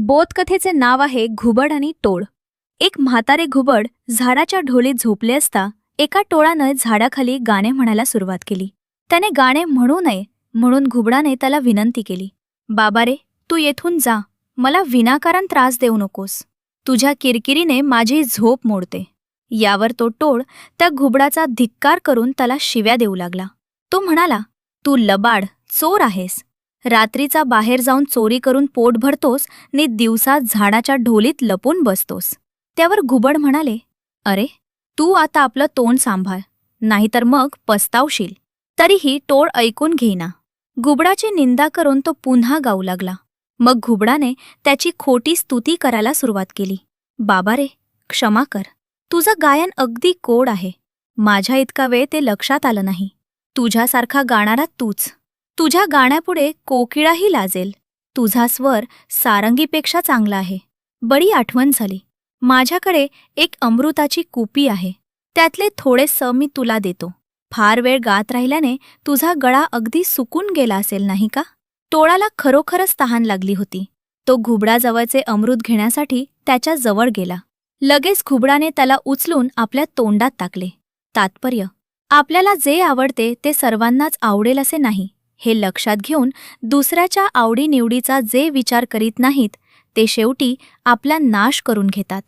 बोधकथेचे नाव आहे घुबड आणि टोळ. एक म्हातारे घुबड झाडाच्या ढोलीत झोपले असता एका टोळानं झाडाखाली गाणे म्हणायला सुरुवात केली. त्याने गाणे म्हणू नये म्हणून घुबडाने त्याला विनंती केली, बाबा रे, तू येथून जा, मला विनाकारण त्रास देऊ नकोस. तुझ्या किरकिरीने माझी झोप मोडते. यावर तो टोळ त्या घुबडाचा धिक्कार करून त्याला शिव्या देऊ लागला. तो म्हणाला, तू लबाड, चोर आहेस. रात्रीचा बाहेर जाऊन चोरी करून पोट भरतोस नि दिवसा झाडाच्या ढोलीत लपून बसतोस. त्यावर घुबड म्हणाले, अरे, तू आता आपलं तोंड सांभाळ, नाहीतर मग पस्तावशील. तरीही टोळ ऐकून घेईना. घुबडाची निंदा करून तो पुन्हा गाऊ लागला. मग घुबडाने त्याची खोटी स्तुती करायला सुरुवात केली. बाबा रे, क्षमा कर, तुझं गायन अगदी गोड आहे. माझ्या इतका वेळ ते लक्षात आलं नाही. तुझ्यासारखा गाणारा तूच. तुझ्या गाण्यापुढे कोकिळाही लाजेल. तुझा स्वर सारंगीपेक्षा चांगला आहे. बडी आठवण झाली. माझ्याकडे एक अमृताची कुपी आहे. त्यातले थोडेसं मी तुला देतो. फार वेळ गात राहिल्याने तुझा गळा अगदी सुकून गेला असेल नाही का? टोळाला खरोखरच तहान लागली होती. तो घुबडाजवळचे अमृत घेण्यासाठी त्याच्या जवळ गेला. लगेच घुबडाने त्याला उचलून आपल्या तोंडात टाकले. तात्पर्य: आपल्याला जे आवडते ते सर्वांनाच आवडेल असे नाही, हे लक्षात घेऊन दुसऱ्याच्या आवडीनिवडीचा जे विचार करीत नाहीत ते शेवटी आपला नाश करून घेतात.